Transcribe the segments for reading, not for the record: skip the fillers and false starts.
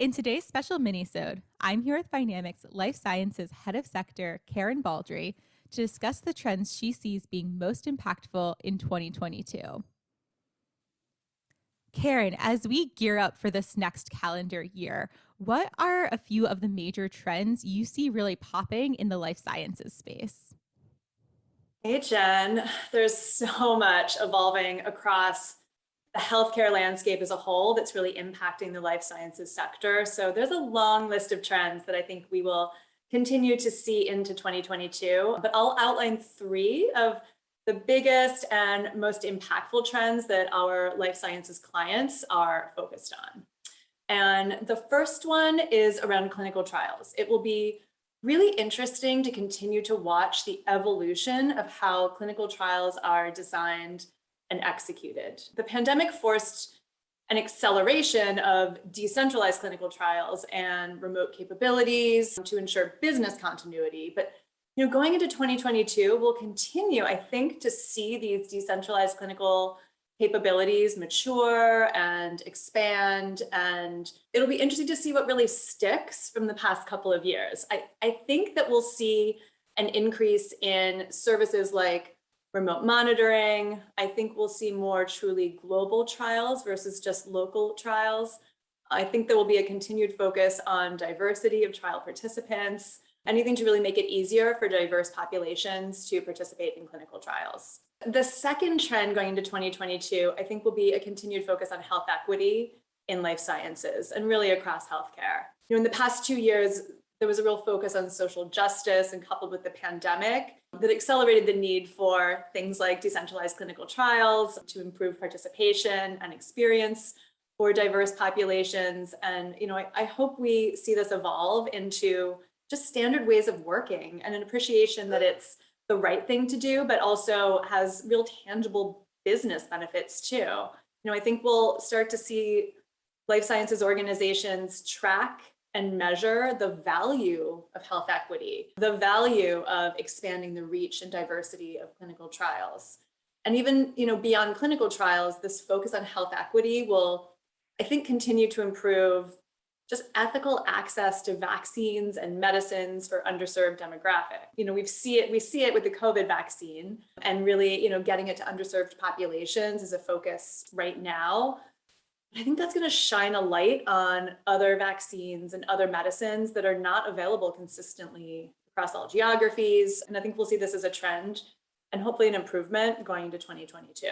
In today's special minisode, I'm here with Dynamics Life Sciences Head of Sector, Karen Baldry, to discuss the trends she sees being most impactful in 2022. Karen, as we gear up for this next calendar year, what are a few of the major trends you see really popping in the life sciences space? Hey, Jen. There's so much evolving across the healthcare landscape as a whole that's really impacting the life sciences sector. So there's a long list of trends that I think we will continue to see into 2022, but I'll outline three of the biggest and most impactful trends that our life sciences clients are focused on. And the first one is around clinical trials. It will be really interesting to continue to watch the evolution of how clinical trials are designed and executed. The pandemic forced an acceleration of decentralized clinical trials and remote capabilities to ensure business continuity. But going into 2022, we'll continue, I think, to see these decentralized clinical capabilities mature and expand. And it'll be interesting to see what really sticks from the past couple of years. I think that we'll see an increase in services like remote monitoring. I think we'll see more truly global trials versus just local trials. I think there will be a continued focus on diversity of trial participants, anything to really make it easier for diverse populations to participate in clinical trials. The second trend going into 2022, I think, will be a continued focus on health equity in life sciences and really across healthcare. In the past 2 years, there was a real focus on social justice, and coupled with the pandemic, that accelerated the need for things like decentralized clinical trials to improve participation and experience for diverse populations. And I hope we see this evolve into just standard ways of working and an appreciation that it's the right thing to do, but also has real tangible business benefits too. I think we'll start to see life sciences organizations track and measure the value of health equity, the value of expanding the reach and diversity of clinical trials. And even, beyond clinical trials, this focus on health equity will, I think, continue to improve just ethical access to vaccines and medicines for underserved demographic. We see it with the COVID vaccine, and really, getting it to underserved populations is a focus right now. I think that's going to shine a light on other vaccines and other medicines that are not available consistently across all geographies. And I think we'll see this as a trend and hopefully an improvement going into 2022.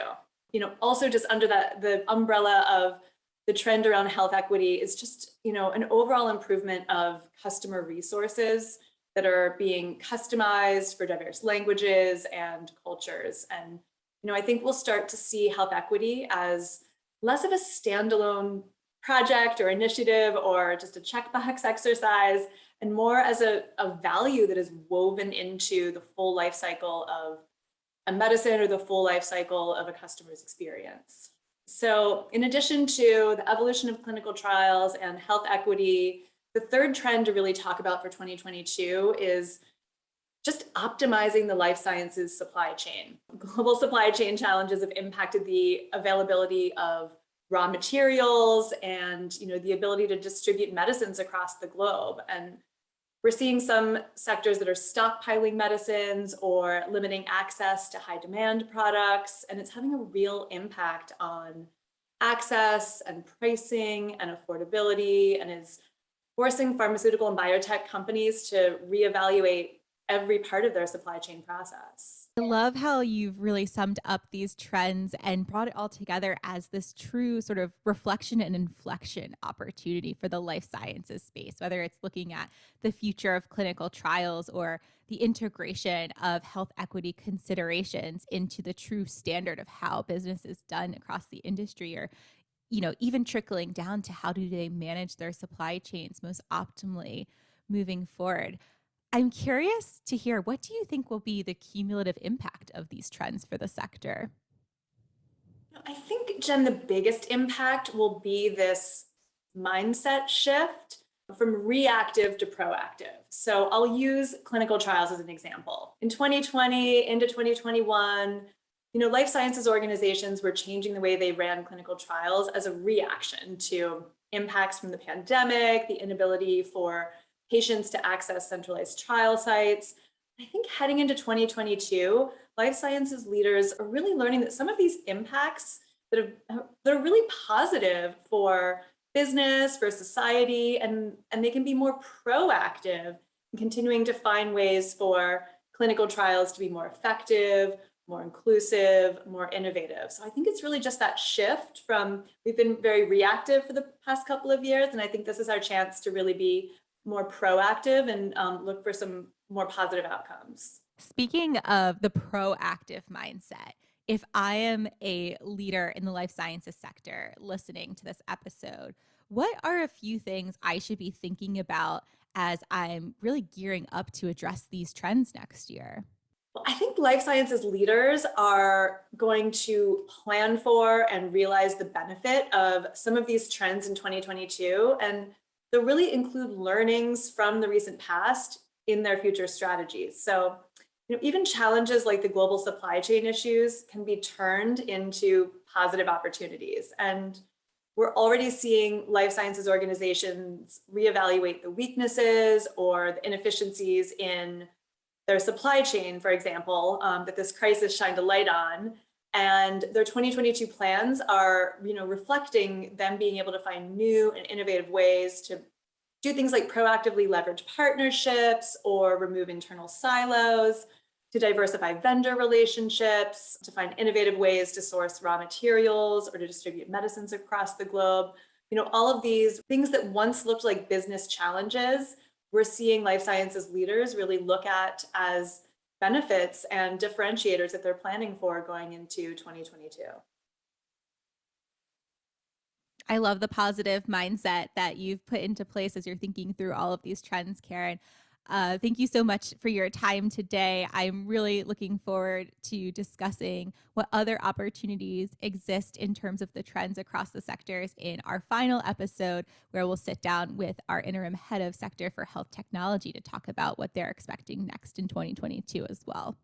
Also just under the umbrella of the trend around health equity is just, an overall improvement of customer resources that are being customized for diverse languages and cultures. And, I think we'll start to see health equity as less of a standalone project or initiative or just a checkbox exercise, and more as a value that is woven into the full life cycle of a medicine or the full life cycle of a customer's experience. So in addition to the evolution of clinical trials and health equity, the third trend to really talk about for 2022 is just optimizing the life sciences supply chain. Global supply chain challenges have impacted the availability of raw materials and the ability to distribute medicines across the globe. And we're seeing some sectors that are stockpiling medicines or limiting access to high demand products, and it's having a real impact on access and pricing and affordability, and is forcing pharmaceutical and biotech companies to reevaluate every part of their supply chain process. I love how you've really summed up these trends and brought it all together as this true sort of reflection and inflection opportunity for the life sciences space, whether it's looking at the future of clinical trials or the integration of health equity considerations into the true standard of how business is done across the industry, or even trickling down to how do they manage their supply chains most optimally moving forward. I'm curious to hear, what do you think will be the cumulative impact of these trends for the sector? I think, Jen, the biggest impact will be this mindset shift from reactive to proactive. So I'll use clinical trials as an example. In 2020 into 2021, life sciences organizations were changing the way they ran clinical trials as a reaction to impacts from the pandemic, the inability for patients to access centralized trial sites. I think heading into 2022, life sciences leaders are really learning that some of these impacts that are really positive for business, for society, and they can be more proactive in continuing to find ways for clinical trials to be more effective, more inclusive, more innovative. So I think it's really just that shift from we've been very reactive for the past couple of years, and I think this is our chance to really be more proactive and look for some more positive outcomes. Speaking of the proactive mindset, if I am a leader in the life sciences sector listening to this episode, what are a few things I should be thinking about as I'm really gearing up to address these trends next year? Well, I think life sciences leaders are going to plan for and realize the benefit of some of these trends in 2022. And they'll really include learnings from the recent past in their future strategies. So, even challenges like the global supply chain issues can be turned into positive opportunities. And we're already seeing life sciences organizations reevaluate the weaknesses or the inefficiencies in their supply chain, for example, that this crisis shined a light on. And their 2022 plans are, reflecting them being able to find new and innovative ways to do things like proactively leverage partnerships or remove internal silos, to diversify vendor relationships, to find innovative ways to source raw materials or to distribute medicines across the globe. All of these things that once looked like business challenges, we're seeing life sciences leaders really look at as benefits and differentiators that they're planning for going into 2022. I love the positive mindset that you've put into place as you're thinking through all of these trends, Karen. Thank you so much for your time today. I'm really looking forward to discussing what other opportunities exist in terms of the trends across the sectors in our final episode, where we'll sit down with our interim head of sector for health technology to talk about what they're expecting next in 2022 as well.